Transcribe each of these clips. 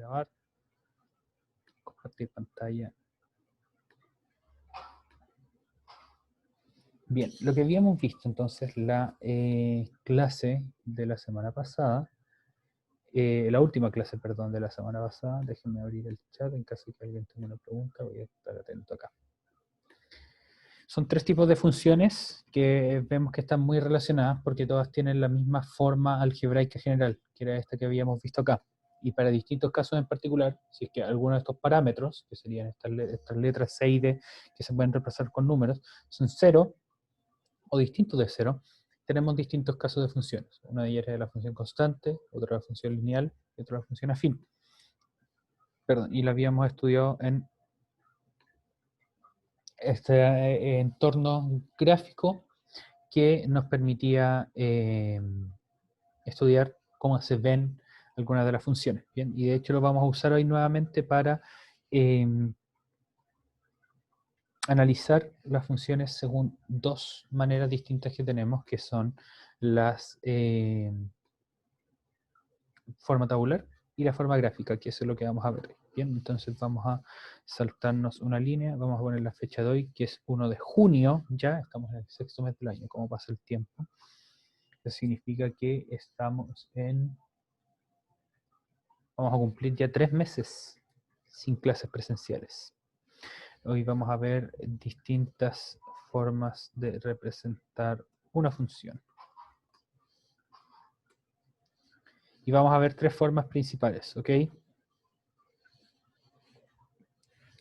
grabar, compartir pantalla. Bien, lo que habíamos visto entonces la clase de la semana pasada, la última clase, perdón, de la semana pasada. Déjenme abrir el chat en caso de que alguien tenga una pregunta, voy a estar atento acá. Son tres tipos de funciones que vemos que están muy relacionadas porque todas tienen la misma forma algebraica general, que era esta que habíamos visto acá. Y para distintos casos en particular, si es que alguno de estos parámetros, que serían estas letras C y D, que se pueden reemplazar con números, son 0 o distintos de 0, tenemos distintos casos de funciones. Una de ellas es la función constante, otra la función lineal y otra la función afín. Perdón, y la habíamos estudiado en este entorno gráfico que nos permitía estudiar cómo se ven algunas de las funciones. Bien, y de hecho lo vamos a usar hoy nuevamente para analizar las funciones según dos maneras distintas que tenemos, que son las forma tabular y la forma gráfica, que eso es lo que vamos a ver. Bien, entonces vamos a saltarnos una línea, vamos a poner la fecha de hoy, que es 1 de junio, ya estamos en el sexto mes del año, como pasa el tiempo. Eso significa que estamos vamos a cumplir ya 3 meses sin clases presenciales. Hoy vamos a ver distintas formas de representar una función. Y vamos a ver tres formas principales, ¿ok?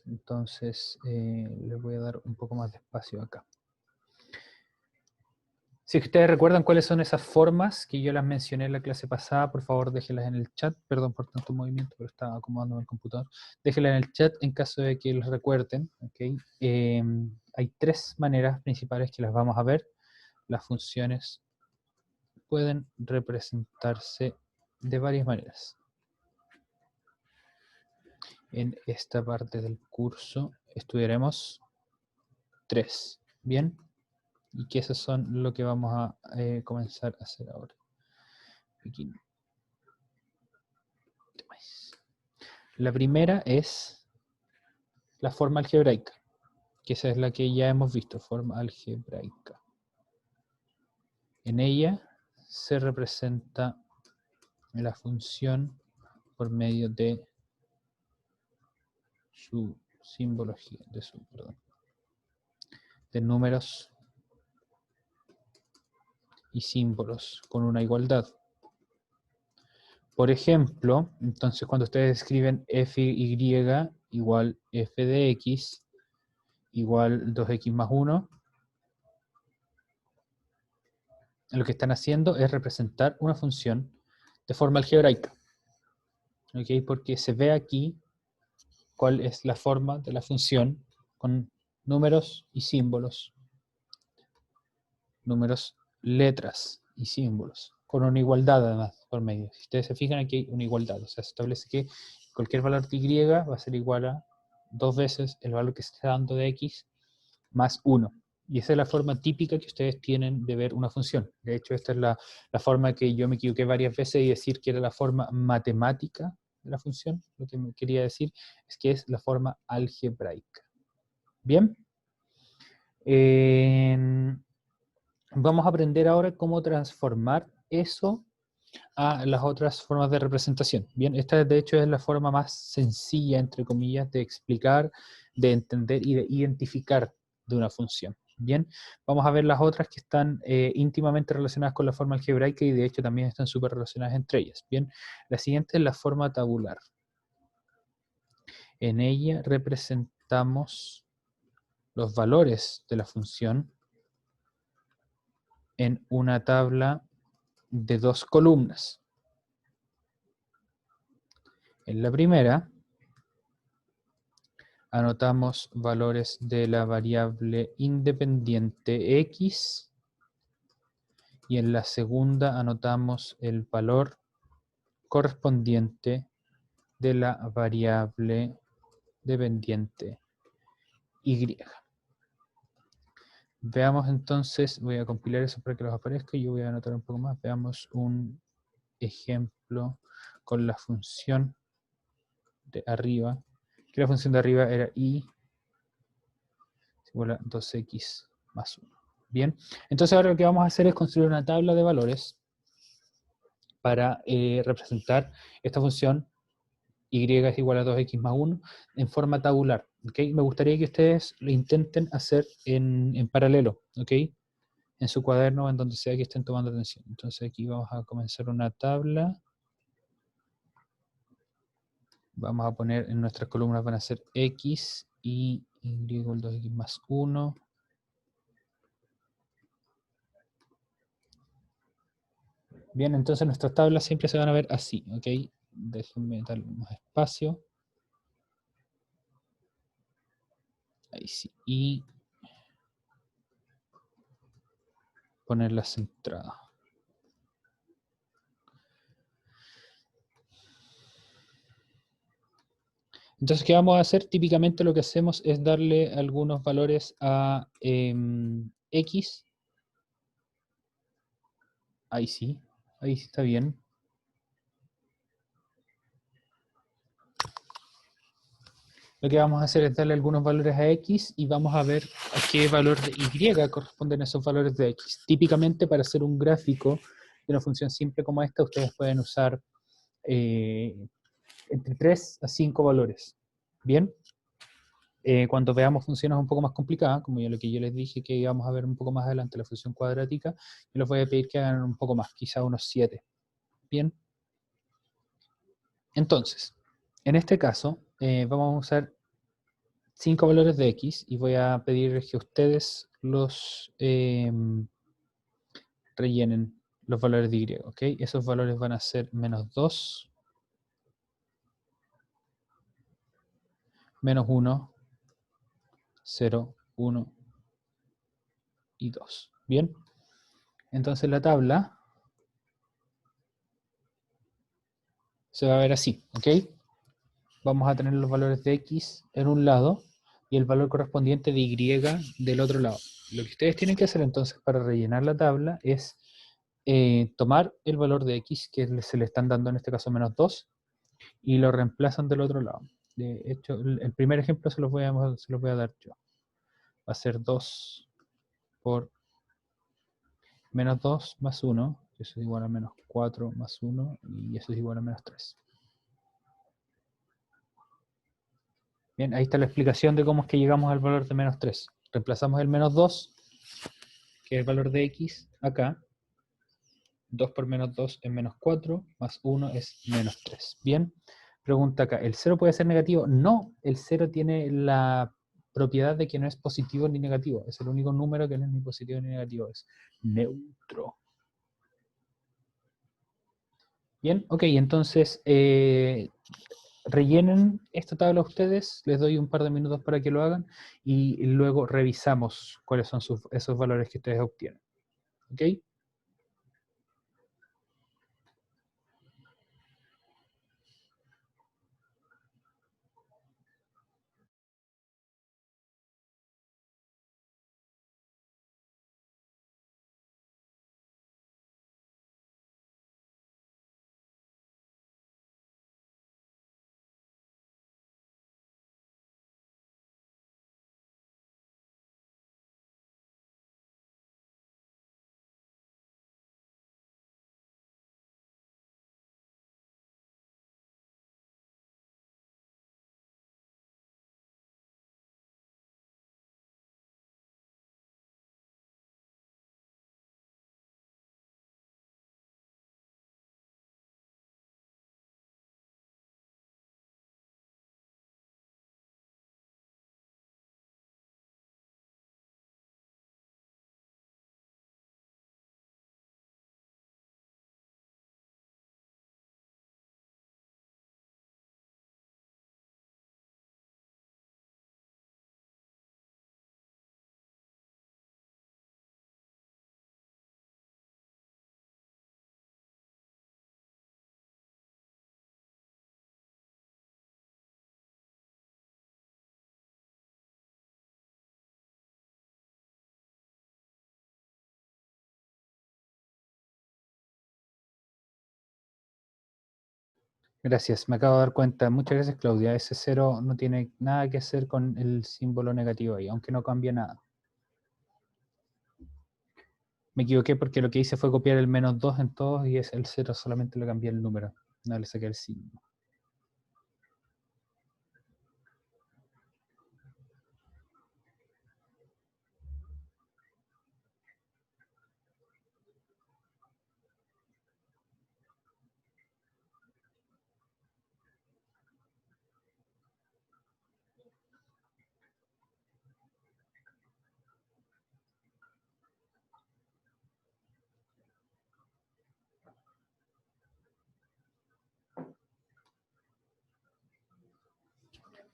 Entonces, les voy a dar un poco más de espacio acá. Si ustedes recuerdan cuáles son esas formas que yo las mencioné en la clase pasada, por favor déjenlas en el chat. Perdón por tanto movimiento, pero estaba acomodándome el computador. Déjenlas en el chat en caso de que los recuerden, ¿ok? Hay tres maneras principales que las vamos a ver. Las funciones pueden representarse de varias maneras. En esta parte del curso estudiaremos tres, ¿bien? Y que esas son lo que vamos a comenzar a hacer ahora. Aquí. La primera es la forma algebraica, que esa es la que ya hemos visto, forma algebraica. En ella se representa la función por medio de su simbología, de números y símbolos con una igualdad. Por ejemplo, entonces cuando ustedes escriben fy igual f de x igual 2x más 1, lo que están haciendo es representar una función de forma algebraica. ¿Ok? Porque se ve aquí cuál es la forma de la función con números y símbolos. Números, letras y símbolos. Con una igualdad además por medio. Si ustedes se fijan, aquí hay una igualdad. O sea, se establece que cualquier valor de y va a ser igual a 2 veces el valor que se está dando de x más 1. Y esa es la forma típica que ustedes tienen de ver una función. De hecho, esta es la forma que yo me equivoqué varias veces y decir que era la forma matemática de la función. Lo que me quería decir es que es la forma algebraica. ¿Bien? Vamos a aprender ahora cómo transformar eso a las otras formas de representación. Bien, esta de hecho es la forma más sencilla, entre comillas, de explicar, de entender y de identificar de una función. Bien, vamos a ver las otras que están íntimamente relacionadas con la forma algebraica y de hecho también están súper relacionadas entre ellas. Bien, la siguiente es la forma tabular. En ella representamos los valores de la función en una tabla de 2 columnas. En la primera anotamos valores de la variable independiente x y en la segunda anotamos el valor correspondiente de la variable dependiente y. Veamos entonces, voy a compilar eso para que los aparezca y yo voy a anotar un poco más. Veamos un ejemplo con la función de arriba, que la función de arriba era y igual a 2x más 1. Bien, entonces ahora lo que vamos a hacer es construir una tabla de valores para representar esta función y es igual a 2x más 1 en forma tabular. ¿Okay? Me gustaría que ustedes lo intenten hacer en paralelo, ¿ok? En su cuaderno o en donde sea que estén tomando atención. Entonces aquí vamos a comenzar una tabla. Vamos a poner en nuestras columnas van a ser x y y igual 2x más 1. Bien, entonces nuestras tablas siempre se van a ver así, ¿ok? Déjenme darle más espacio. Ahí sí. Y ponerlas centradas. Entonces, ¿qué vamos a hacer? Típicamente lo que hacemos es darle algunos valores a x. Ahí sí está bien. Lo que vamos a hacer es darle algunos valores a x y vamos a ver a qué valor de y corresponden esos valores de x. Típicamente para hacer un gráfico de una función simple como esta, ustedes pueden usar entre 3 a 5 valores. ¿Bien? Cuando veamos funciones un poco más complicadas, como lo que yo les dije que íbamos a ver un poco más adelante, la función cuadrática, yo les voy a pedir que hagan un poco más, quizá unos 7. ¿Bien? Entonces, en este caso, vamos a usar 5 valores de x y voy a pedirles que ustedes los rellenen los valores de y, ¿ok? Esos valores van a ser menos 2, menos 1, 0, 1 y 2. ¿Bien? Entonces la tabla se va a ver así, ¿ok? Vamos a tener los valores de x en un lado y el valor correspondiente de y del otro lado. Lo que ustedes tienen que hacer entonces para rellenar la tabla es tomar el valor de x que se le están dando en este caso menos 2 y lo reemplazan del otro lado. De hecho, el primer ejemplo se los voy a dar yo. Va a ser 2 por menos 2 más 1, que eso es igual a menos 4 más 1, y eso es igual a menos 3. Bien, ahí está la explicación de cómo es que llegamos al valor de menos 3. Reemplazamos el menos 2, que es el valor de x, acá. 2 por menos 2 es menos 4, más 1 es menos 3. Bien, pregunta acá, ¿el 0 puede ser negativo? No, el 0 tiene la propiedad de que no es positivo ni negativo. Es el único número que no es ni positivo ni negativo, es neutro. Bien, ok, entonces rellenen esta tabla ustedes, les doy un par de minutos para que lo hagan y luego revisamos cuáles son esos valores que ustedes obtienen. ¿Ok? Gracias, me acabo de dar cuenta. Muchas gracias, Claudia. Ese cero no tiene nada que hacer con el símbolo negativo ahí, aunque no cambia nada. Me equivoqué porque lo que hice fue copiar el -2 en todos y es el 0 solamente le cambié el número. No le saqué el signo.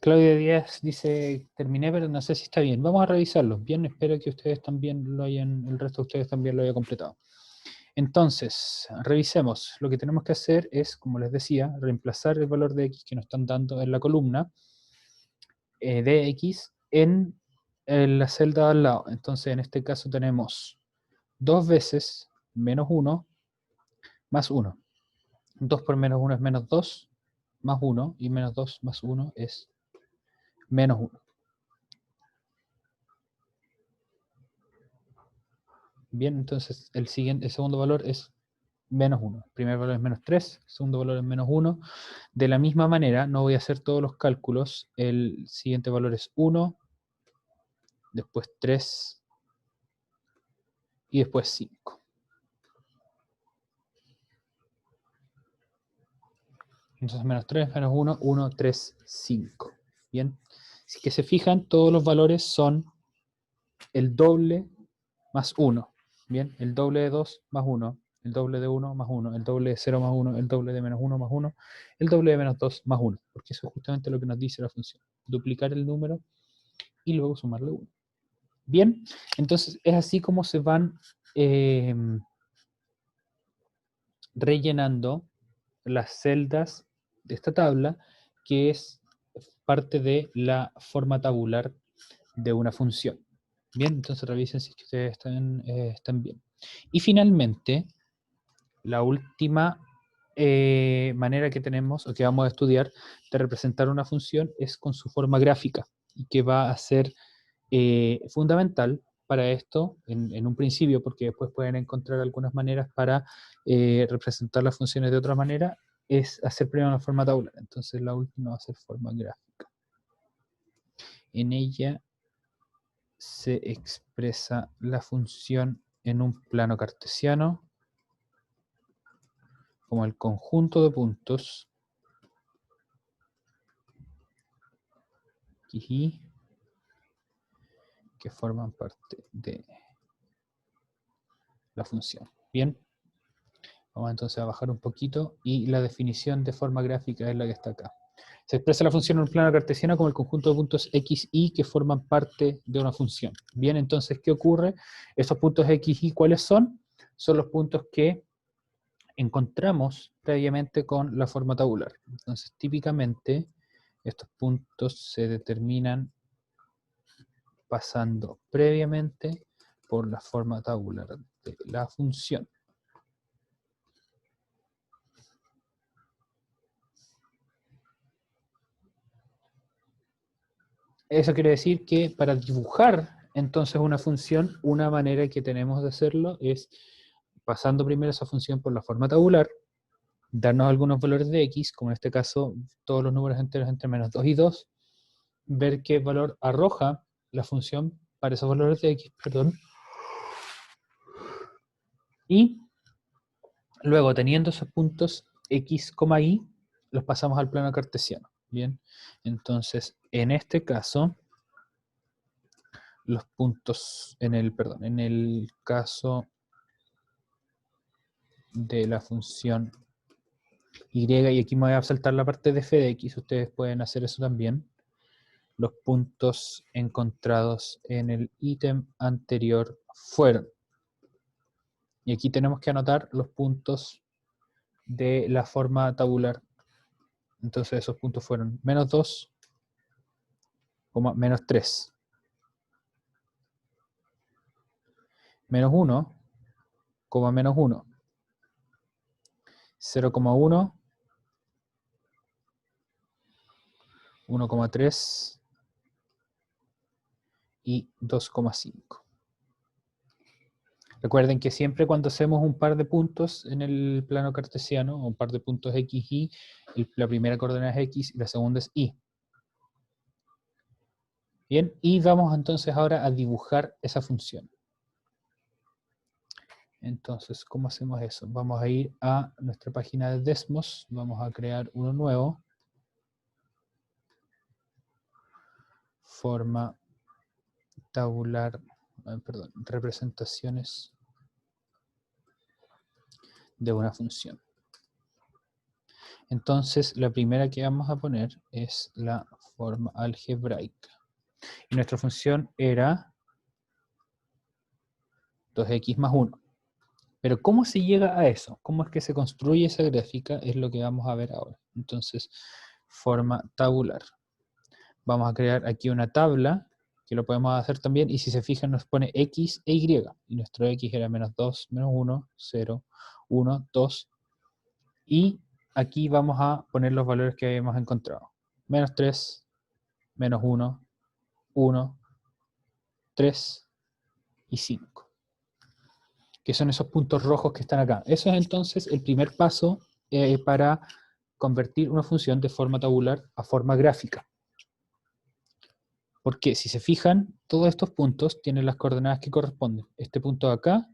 Claudia Díaz dice, terminé, pero no sé si está bien. Vamos a revisarlo. Bien, espero que ustedes también lo hayan, el resto de ustedes también lo hayan completado. Entonces, revisemos. Lo que tenemos que hacer es, como les decía, reemplazar el valor de x que nos están dando en la columna de x en la celda al lado. Entonces, en este caso tenemos 2 veces -1 más 1. 2 por -1 es -2, más 1, y -2 más 1 es -1. Bien, entonces el segundo valor es -1. El primer valor es -3, el segundo valor es -1. De la misma manera, no voy a hacer todos los cálculos. El siguiente valor es 1, después 3 y después 5. Entonces -3, -1, 1, 3, 5. Bien, si que se fijan, todos los valores son el doble más 1. Bien, el doble de 2 más 1, el doble de 1 más 1, el doble de 0 más 1, el doble de -1 más 1, el doble de -2 más 1, porque eso es justamente lo que nos dice la función. Duplicar el número y luego sumarle 1. Bien, entonces es así como se van eh, rellenando las celdas de esta tabla, que es parte de la forma tabular de una función. Bien, entonces revisen si ustedes están bien. Y finalmente, la última manera que tenemos o que vamos a estudiar de representar una función es con su forma gráfica, y que va a ser fundamental para esto en un principio, porque después pueden encontrar algunas maneras para representar las funciones de otra manera, es hacer primero la forma tabular. Entonces la última va a ser forma gráfica. En ella se expresa la función en un plano cartesiano como el conjunto de puntos y que forman parte de la función. Bien, vamos entonces a bajar un poquito y la definición de forma gráfica es la que está acá. Se expresa la función en un plano cartesiano como el conjunto de puntos x, y que forman parte de una función. Bien, entonces, ¿qué ocurre? Esos puntos x, y, ¿cuáles son? Son los puntos que encontramos previamente con la forma tabular. Entonces, típicamente, estos puntos se determinan pasando previamente por la forma tabular de la función. Eso quiere decir que para dibujar entonces una función, una manera que tenemos de hacerlo es pasando primero esa función por la forma tabular, darnos algunos valores de x, como en este caso todos los números enteros entre -2 y 2, ver qué valor arroja la función para esos valores de x, perdón, y luego teniendo esos puntos x, y, los pasamos al plano cartesiano. Bien, entonces en este caso los puntos en el caso de la función y aquí me voy a saltar la parte de f de x, ustedes pueden hacer eso también. Los puntos encontrados en el ítem anterior fueron, y aquí tenemos que anotar los puntos de la forma tabular. Entonces esos puntos fueron -2, -3, -1, -1, 0,1, 1,3 y 2,5. Recuerden que siempre cuando hacemos un par de puntos en el plano cartesiano, o un par de puntos x, y, la primera coordenada es x y la segunda es y. Bien, y vamos entonces ahora a dibujar esa función. Entonces, ¿cómo hacemos eso? Vamos a ir a nuestra página de Desmos, vamos a crear uno nuevo. Forma tabular, perdón, representaciones de una función. Entonces, la primera que vamos a poner es la forma algebraica. Y nuestra función era 2x más 1. Pero ¿cómo se llega a eso? ¿Cómo es que se construye esa gráfica? Es lo que vamos a ver ahora. Entonces, forma tabular. Vamos a crear aquí una tabla, que lo podemos hacer también, y si se fijan nos pone x e y. Y nuestro x era menos 2, menos 1, 0, 1, 2. Y aquí vamos a poner los valores que habíamos encontrado. Menos 3, menos 1, 1, 3 y 5. Que son esos puntos rojos que están acá. Eso es entonces el primer paso para convertir una función de forma tabular a forma gráfica. Porque si se fijan, todos estos puntos tienen las coordenadas que corresponden. Este punto de acá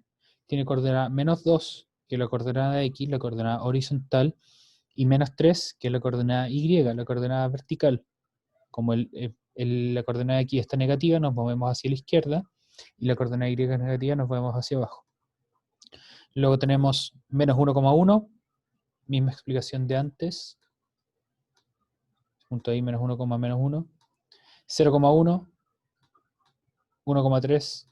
tiene coordenada menos 2, que es la coordenada de x, la coordenada horizontal, y menos 3, que es la coordenada y, la coordenada vertical. Como la coordenada de x está negativa, nos movemos hacia la izquierda, y la coordenada y es negativa, nos movemos hacia abajo. Luego tenemos menos 1,1, misma explicación de antes. Punto ahí, menos 1, menos 1. 0,1, 1,3,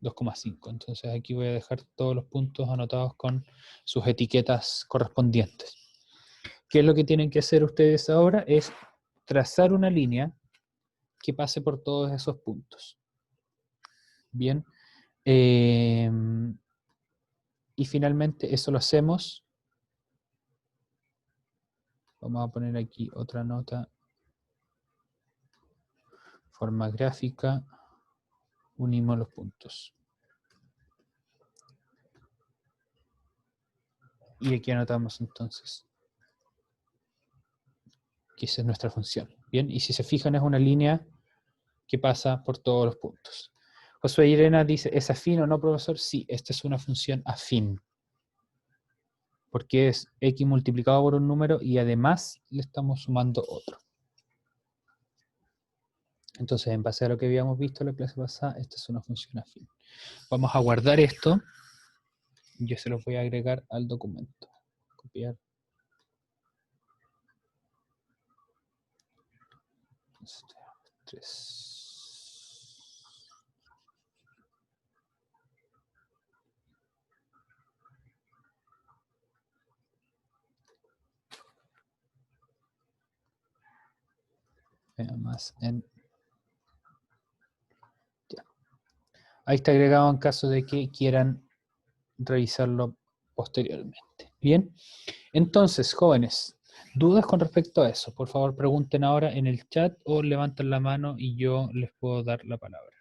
2,5. Entonces aquí voy a dejar todos los puntos anotados con sus etiquetas correspondientes. ¿Qué es lo que tienen que hacer ustedes ahora? Es trazar una línea que pase por todos esos puntos. Bien. Y finalmente eso lo hacemos. Vamos a poner aquí otra nota. Forma gráfica. Unimos los puntos. Y aquí anotamos entonces que esa es nuestra función. Bien, y si se fijan es una línea que pasa por todos los puntos. Josué Irena dice, ¿es afín o no, profesor? Sí, esta es una función afín. Porque es x multiplicado por un número y además le estamos sumando otro. Entonces, en base a lo que habíamos visto en la clase pasada, esta es una función afín. Vamos a guardar esto. Yo se los voy a agregar al documento. Copiar. 3. Más en... Ya. Ahí está agregado en caso de que quieran revisarlo posteriormente. Bien, entonces, jóvenes, ¿dudas con respecto a eso? Por favor, pregunten ahora en el chat o levanten la mano y yo les puedo dar la palabra.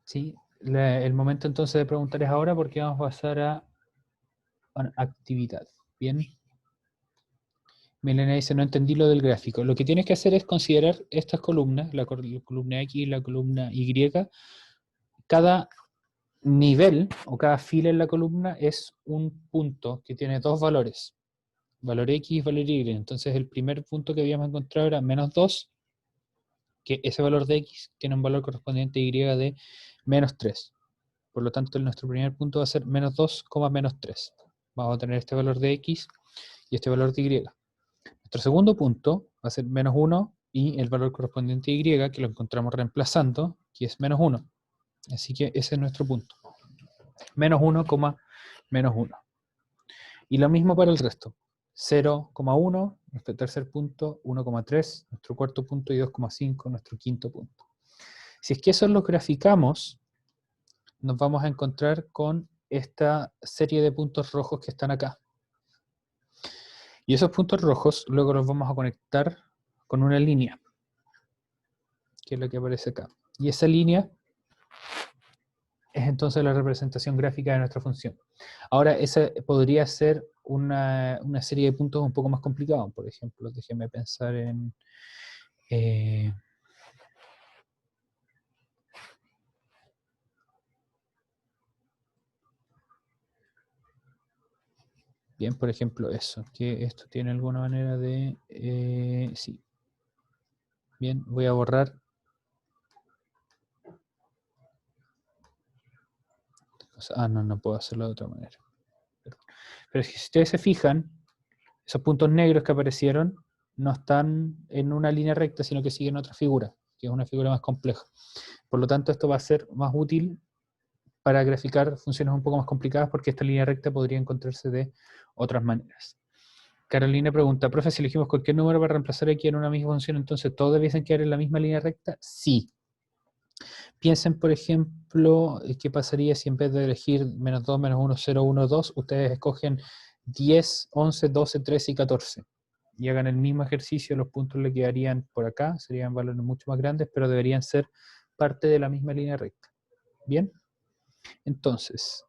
Sí, el momento entonces de preguntar es ahora porque vamos a pasar a actividad. Bien. Milena dice, no entendí lo del gráfico. Lo que tienes que hacer es considerar estas columnas, la columna X y la columna Y. Cada nivel o cada fila en la columna es un punto que tiene dos valores. Valor X y valor Y. Entonces el primer punto que habíamos encontrado era menos 2, que ese valor de X tiene un valor correspondiente a Y de menos 3. Por lo tanto, nuestro primer punto va a ser menos 2, menos 3. Vamos a tener este valor de X y este valor de Y. Nuestro segundo punto va a ser menos 1 y el valor correspondiente a Y, que lo encontramos reemplazando, que es menos 1. Así que ese es nuestro punto. Menos 1, menos 1. Y lo mismo para el resto. 0,1, nuestro tercer punto, 1,3, nuestro cuarto punto y 2,5, nuestro quinto punto. Si es que eso lo graficamos, nos vamos a encontrar con esta serie de puntos rojos que están acá. Y esos puntos rojos luego los vamos a conectar con una línea, que es la que aparece acá. Y esa línea es entonces la representación gráfica de nuestra función. Ahora, esa podría ser una serie de puntos un poco más complicados. Por ejemplo, déjenme pensar en... bien, por ejemplo, eso, que esto tiene alguna manera de... sí. Bien, voy a borrar. No puedo hacerlo de otra manera. Pero si ustedes se fijan, esos puntos negros que aparecieron no están en una línea recta, sino que siguen otra figura, que es una figura más compleja. Por lo tanto, esto va a ser más útil para graficar funciones un poco más complicadas, porque esta línea recta podría encontrarse de otras maneras. Carolina pregunta, profe, si elegimos cualquier número para reemplazar aquí en una misma función, entonces ¿todos debiesen quedar en la misma línea recta? Sí. Piensen, por ejemplo, qué pasaría si en vez de elegir menos 2, menos 1, 0, 1, 2, ustedes escogen 10, 11, 12, 13 y 14. Y hagan el mismo ejercicio, los puntos le quedarían por acá, serían valores mucho más grandes, pero deberían ser parte de la misma línea recta. ¿Bien? Entonces,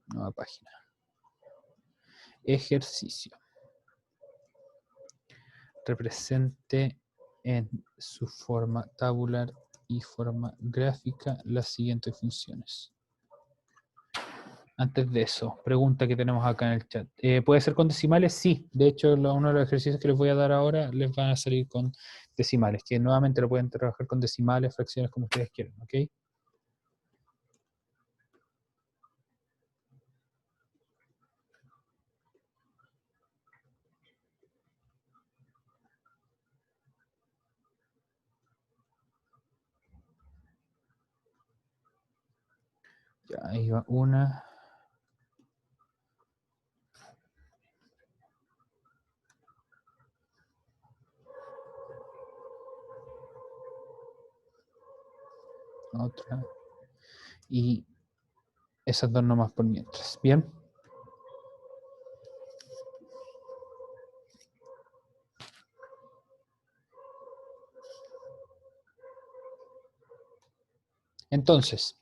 nueva página. Ejercicio. Represente en su forma tabular y forma gráfica las siguientes funciones. Antes de eso, pregunta que tenemos acá en el chat. ¿Puede ser con decimales? Sí. De hecho, uno de los ejercicios que les voy a dar ahora les van a salir con decimales, que nuevamente lo pueden trabajar con decimales, fracciones, como ustedes quieran, ¿ok? Ya, ahí va una. Otra. Y esas dos nomás por mientras. ¿Bien? Entonces,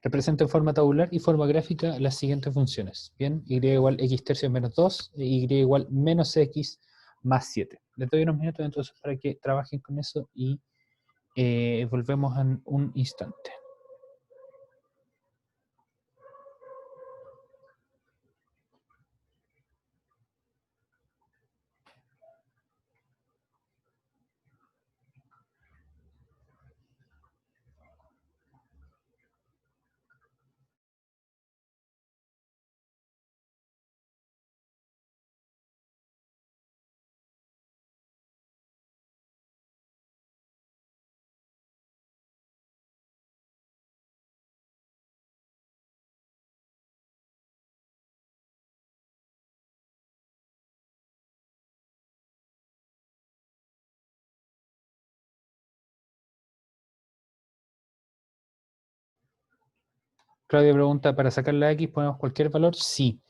representa en forma tabular y forma gráfica las siguientes funciones. Bien, y igual x tercios menos 2, y igual menos x más 7. Les doy unos minutos entonces para que trabajen con eso y volvemos en un instante. Claudia pregunta, ¿para sacar la x ponemos cualquier valor? Sí.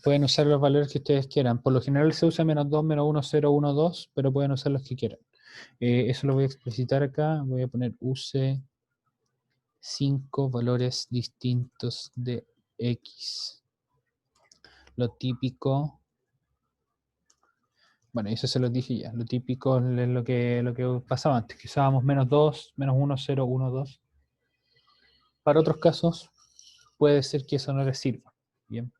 Pueden usar los valores que ustedes quieran. Por lo general se usa menos 2, menos 1, 0, 1, 2, pero pueden usar los que quieran. Eso lo voy a explicitar acá. Voy a poner use 5 valores distintos de x. Lo típico, bueno, eso se los dije ya. Lo típico es lo que pasaba antes, que usábamos menos 2, menos 1, 0, 1, 2. Para otros casos, puede ser que eso no les sirva. Bien.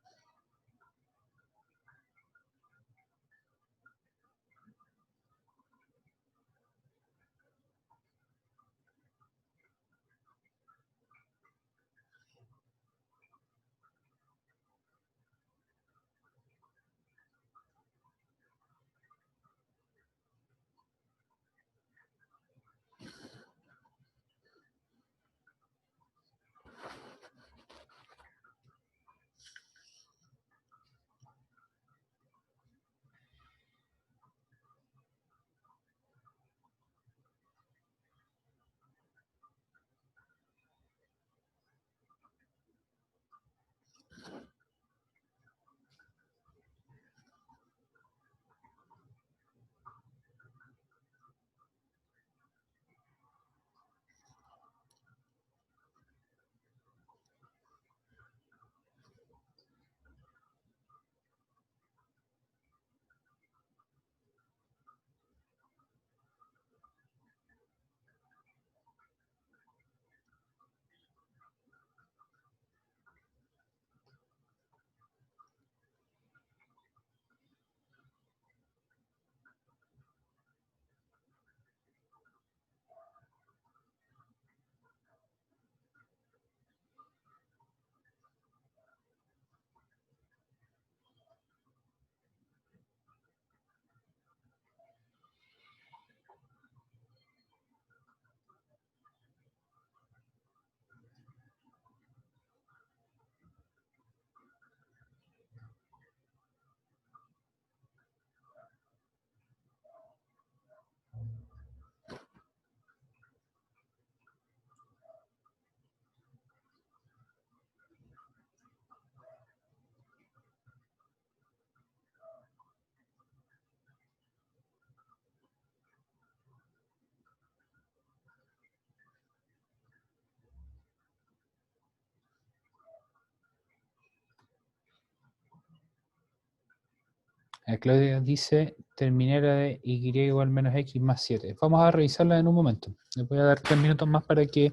Claudia dice, terminé la de y igual menos x más 7. Vamos a revisarla en un momento. Les voy a dar 3 minutos más para que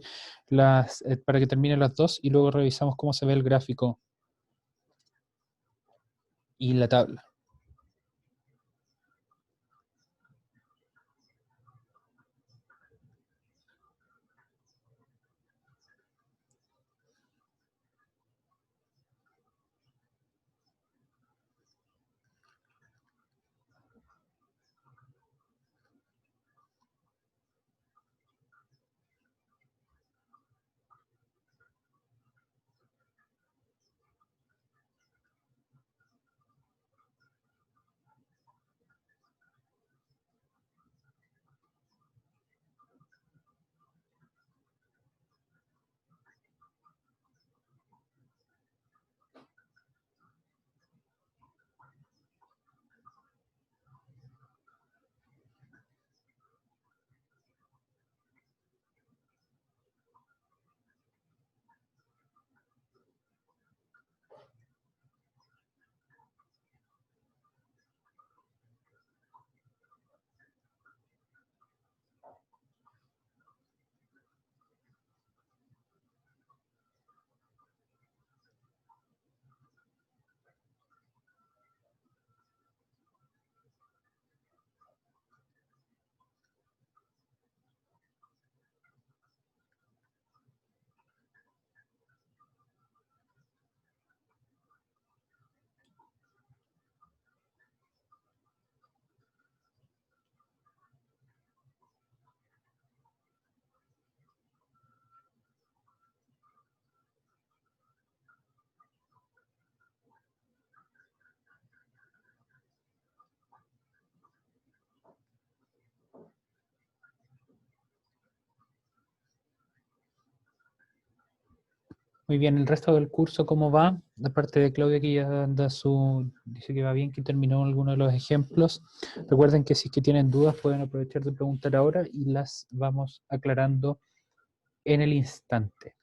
terminen las dos y luego revisamos cómo se ve el gráfico y la tabla. Muy bien, el resto del curso, ¿cómo va? Aparte de Claudia que ya dice que va bien, que terminó algunos de los ejemplos. Recuerden que si es que tienen dudas pueden aprovechar de preguntar ahora y las vamos aclarando en el instante.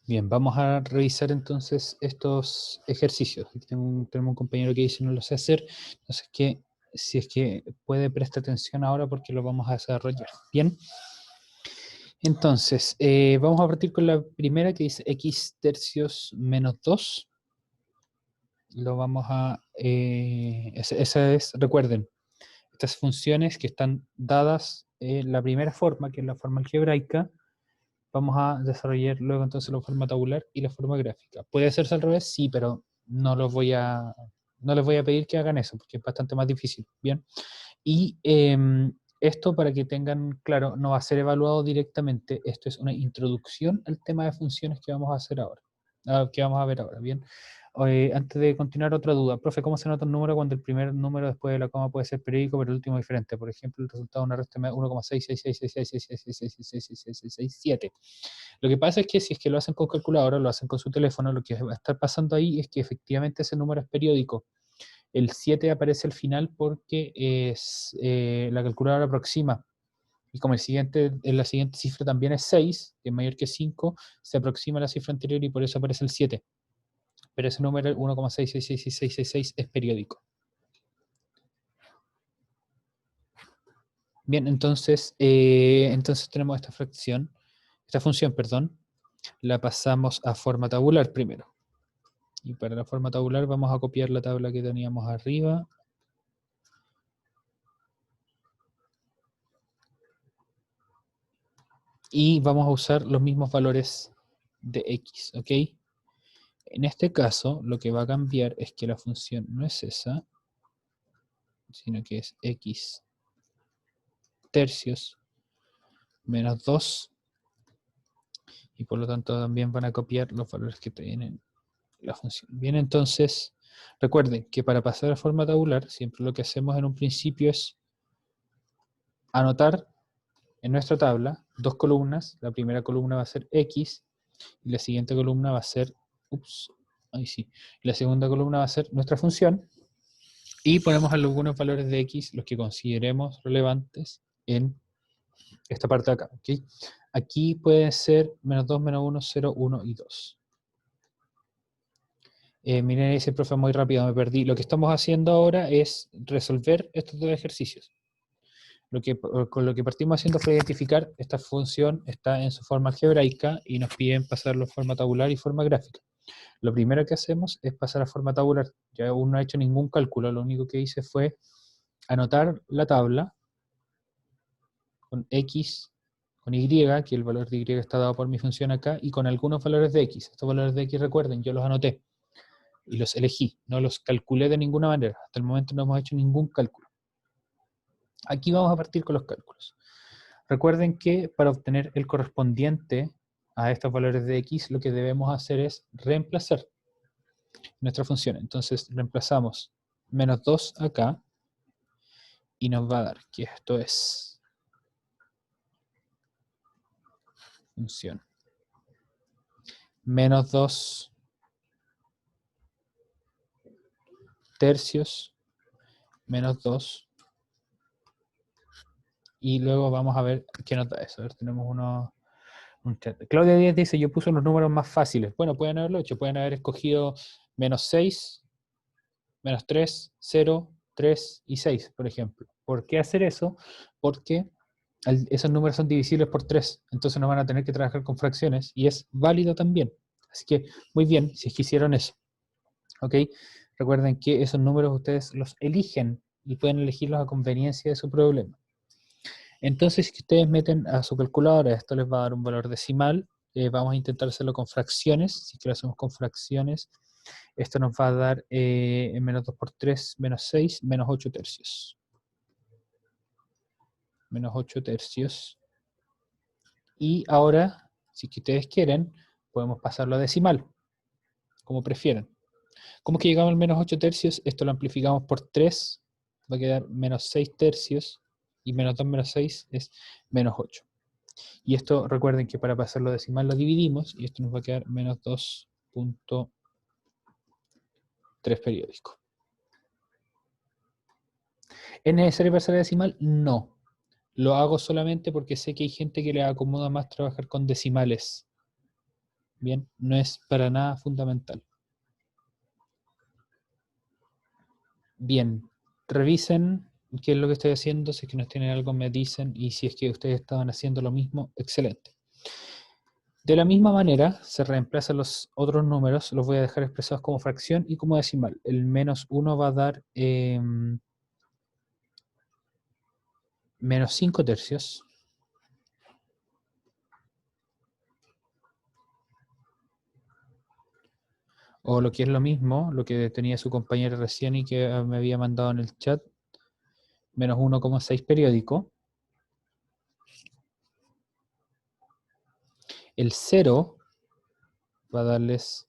Bien, vamos a revisar entonces estos ejercicios. Aquí tenemos un compañero que dice no lo sé hacer, entonces que si es que puede prestar atención ahora porque lo vamos a desarrollar. Bien, entonces vamos a partir con la primera que dice x tercios menos 2. Lo vamos a... esa es, recuerden, estas funciones que están dadas en la primera forma, que es la forma algebraica, vamos a desarrollar luego entonces la forma tabular y la forma gráfica. ¿Puede hacerse al revés? Sí, pero no les voy a pedir que hagan eso, porque es bastante más difícil, ¿bien? Y esto, para que tengan claro, no va a ser evaluado directamente. Esto es una introducción al tema de funciones que vamos a hacer ahora, que vamos a ver ahora, ¿bien? Antes de continuar, otra duda. Profe, ¿cómo se nota un número cuando el primer número después de la coma puede ser periódico, pero el último diferente? Por ejemplo, el resultado de una resta de 1,66666666667. Lo que pasa es que si es que lo hacen con calculadora, lo hacen con su teléfono, lo que va a estar pasando ahí es que efectivamente ese número es periódico. El 7 aparece al final porque la calculadora aproxima. Y como la siguiente cifra también es 6, que es mayor que 5, se aproxima a la cifra anterior y por eso aparece el 7. Pero ese número 1,6666666 es periódico. Bien, entonces tenemos esta función, perdón, la pasamos a forma tabular primero. Y para la forma tabular vamos a copiar la tabla que teníamos arriba. Y vamos a usar los mismos valores de x, ¿ok? En este caso, lo que va a cambiar es que la función no es esa, sino que es x tercios menos 2, y por lo tanto también van a copiar los valores que tienen la función. Bien, entonces, recuerden que para pasar a forma tabular, siempre lo que hacemos en un principio es anotar en nuestra tabla dos columnas. La primera columna va a ser x, y la siguiente columna va a ser, la segunda columna va a ser nuestra función, y ponemos algunos valores de x, los que consideremos relevantes en esta parte de acá, ¿ok? Aquí puede ser menos 2, menos 1, 0, 1 y 2. Miren, ese profe muy rápido, me perdí. Lo que estamos haciendo ahora es resolver estos dos ejercicios. Con lo que partimos haciendo fue identificar esta función está en su forma algebraica y nos piden pasarlo en forma tabular y forma gráfica. Lo primero que hacemos es pasar a forma tabular. Ya aún no ha hecho ningún cálculo, lo único que hice fue anotar la tabla con x, con y, que el valor de y está dado por mi función acá, y con algunos valores de x. Estos valores de x, recuerden, yo los anoté y los elegí, no los calculé de ninguna manera. Hasta el momento no hemos hecho ningún cálculo. Aquí vamos a partir con los cálculos. Recuerden que para obtener el correspondiente a estos valores de x, lo que debemos hacer es reemplazar nuestra función. Entonces reemplazamos menos 2 acá, y nos va a dar que esto es función menos 2 tercios menos 2, y luego vamos a ver qué nos da eso. A ver, tenemos un chat. Claudia Díaz dice, yo puse los números más fáciles. Bueno, pueden haberlo hecho, pueden haber escogido menos 6, menos 3, 0, 3 y 6, por ejemplo. ¿Por qué hacer eso? Porque esos números son divisibles por 3, entonces no van a tener que trabajar con fracciones, y es válido también. Así que, muy bien, si es que hicieron eso. ¿Ok? Recuerden que esos números ustedes los eligen y pueden elegirlos a conveniencia de su problema. Entonces, si ustedes meten a su calculadora, esto les va a dar un valor decimal. Vamos a intentar hacerlo con fracciones. Si lo hacemos con fracciones, esto nos va a dar menos 2 por 3, menos 6, menos 8 tercios. Menos 8 tercios. Y ahora, si ustedes quieren, podemos pasarlo a decimal, como prefieran. ¿Cómo es que llegamos al menos 8 tercios? Esto lo amplificamos por 3, va a quedar menos 6 tercios, y menos 2 menos 6 es menos 8. Y esto, recuerden que para pasarlo a decimal lo dividimos, y esto nos va a quedar menos 2.3 periódico. ¿Es necesario pasar a decimal? No. Lo hago solamente porque sé que hay gente que le acomoda más trabajar con decimales. Bien, no es para nada fundamental. Bien, revisen qué es lo que estoy haciendo. Si es que nos tienen algo, me dicen, y si es que ustedes estaban haciendo lo mismo, excelente. De la misma manera, se reemplazan los otros números, los voy a dejar expresados como fracción y como decimal. El menos 1 va a dar menos 5 tercios. O lo que es lo mismo, lo que tenía su compañera recién y que me había mandado en el chat, menos 1,6 periódico. El 0 va a darles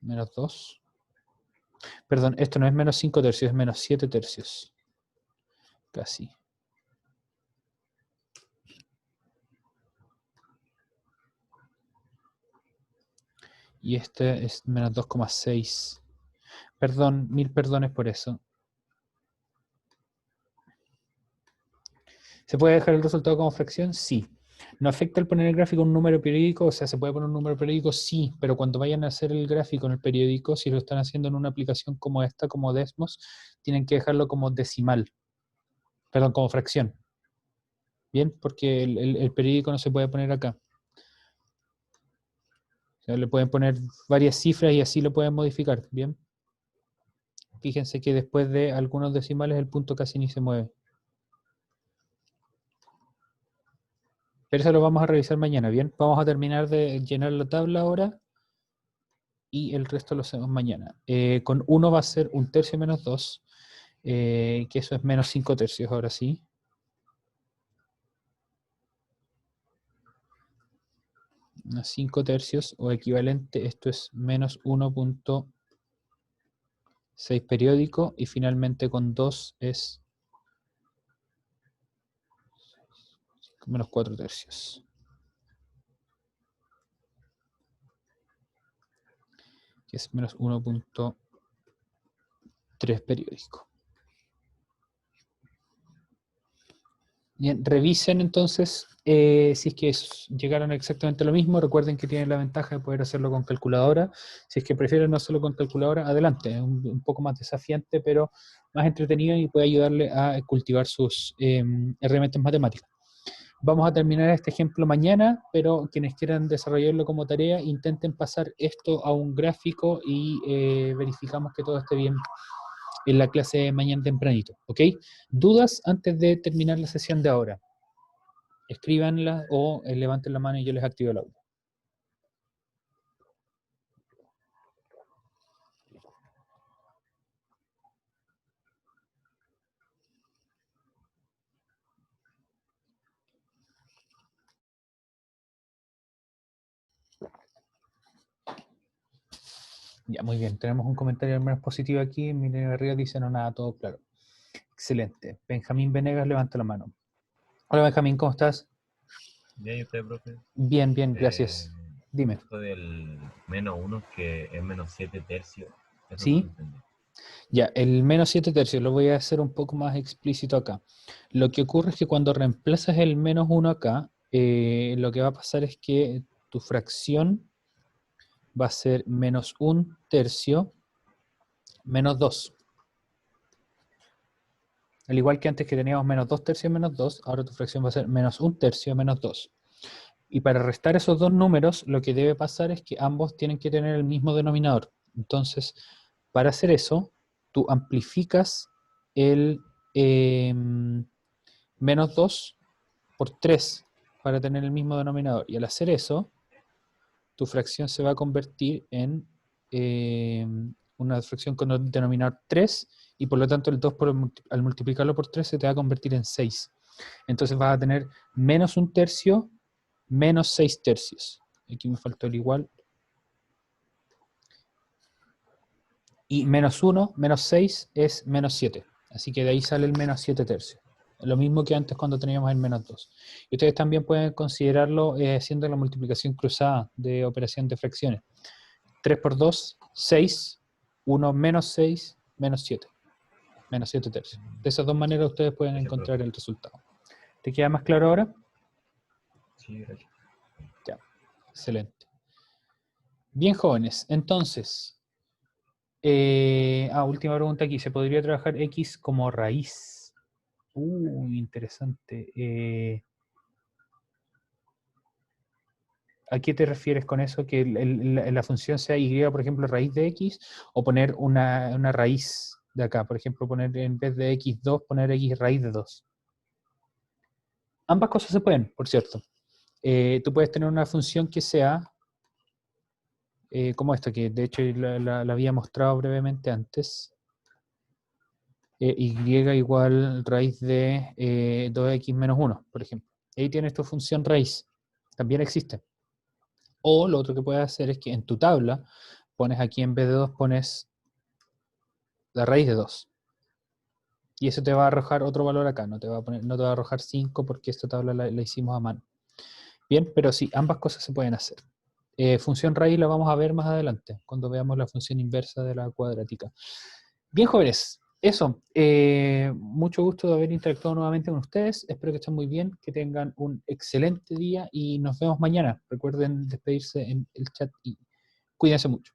menos 2. Perdón, esto no es menos 5 tercios, es menos 7 tercios. Casi. Y este es menos 2,6. Perdón, 1000 perdones por eso. ¿Se puede dejar el resultado como fracción? Sí. ¿No afecta el poner el gráfico un número periódico? O sea, ¿se puede poner un número periódico? Sí, pero cuando vayan a hacer el gráfico en el periódico, si lo están haciendo en una aplicación como esta, como Desmos, tienen que dejarlo como decimal. Perdón, como fracción. Bien, porque el periódico no se puede poner acá. O sea, le pueden poner varias cifras y así lo pueden modificar. Bien. Fíjense que después de algunos decimales el punto casi ni se mueve. Pero eso lo vamos a revisar mañana, ¿bien? Vamos a terminar de llenar la tabla ahora y el resto lo hacemos mañana. Con 1 va a ser 1/3 menos 2, que eso es menos 5/3, ahora sí. Unos 5/3 o equivalente, esto es menos 1.6 periódico y finalmente con 2 es menos 4/3. Que es menos 1.3 periódico. Bien, revisen entonces si es que llegaron exactamente a lo mismo. Recuerden que tienen la ventaja de poder hacerlo con calculadora. Si es que prefieren no hacerlo con calculadora, adelante. Es un poco más desafiante, pero más entretenido y puede ayudarle a cultivar sus herramientas matemáticas. Vamos a terminar este ejemplo mañana, pero quienes quieran desarrollarlo como tarea, intenten pasar esto a un gráfico y verificamos que todo esté bien en la clase de mañana tempranito, ¿ok? ¿Dudas antes de terminar la sesión de ahora? Escríbanlas o levanten la mano y yo les activo el audio. Ya, muy bien. Tenemos un comentario al menos positivo aquí. Miren arriba, dice no nada, todo claro. Excelente. Benjamín Venegas levanta la mano. Hola Benjamín, ¿cómo estás? Bien, ¿y usted, profe? Bien, bien, Eh, gracias. Dime. Esto del -1, que es -7/3, eso no lo ¿Sí? entendí. Ya, el menos 7/3 lo voy a hacer un poco más explícito acá. Lo que ocurre es que cuando reemplazas el menos 1 acá, lo que va a pasar es que tu fracción va a ser menos 1/3 menos 2. Al igual que antes que teníamos menos 2/3 menos 2, ahora tu fracción va a ser menos 1/3 menos 2. Y para restar esos dos números, lo que debe pasar es que ambos tienen que tener el mismo denominador. Entonces, para hacer eso, tú amplificas el menos 2 por 3 para tener el mismo denominador. Y al hacer eso, tu fracción se va a convertir en una fracción con el denominador 3 y por lo tanto el 2 al multiplicarlo por 3 se te va a convertir en 6. Entonces vas a tener menos 1/3 menos 6/3. Aquí me faltó el igual. Y menos 1 menos 6 es menos 7. Así que de ahí sale el menos 7/3. Lo mismo que antes cuando teníamos el menos 2. Y ustedes también pueden considerarlo haciendo la multiplicación cruzada de operación de fracciones. 3 por 2, 6. 1 menos 6, menos 7. Menos 7/3. De esas dos maneras ustedes pueden Gracias, encontrar profe. el resultado. ¿Te queda más claro ahora? Sí, gracias. Ya, excelente. Bien, jóvenes, entonces, última pregunta aquí. ¿Se podría trabajar X como raíz? Interesante. ¿A qué te refieres con eso? ¿Que la función sea y, por ejemplo, raíz de X? ¿O poner una raíz de acá? Por ejemplo, poner en vez de X2, poner X raíz de 2. Ambas cosas se pueden, por cierto. Tú puedes tener una función que sea como esta, que de hecho la había mostrado brevemente antes. Y igual raíz de 2x menos 1, por ejemplo. Ahí tienes tu función raíz. También existe. O lo otro que puedes hacer es que en tu tabla pones aquí en vez de 2 pones la raíz de 2. Y eso te va a arrojar otro valor acá. No te va a arrojar 5 porque esta tabla la hicimos a mano. Bien, pero sí, ambas cosas se pueden hacer. Función raíz la vamos a ver más adelante, cuando veamos la función inversa de la cuadrática. Bien, jóvenes, eso. Mucho gusto de haber interactuado nuevamente con ustedes. Espero que estén muy bien, que tengan un excelente día y nos vemos mañana. Recuerden despedirse en el chat y cuídense mucho.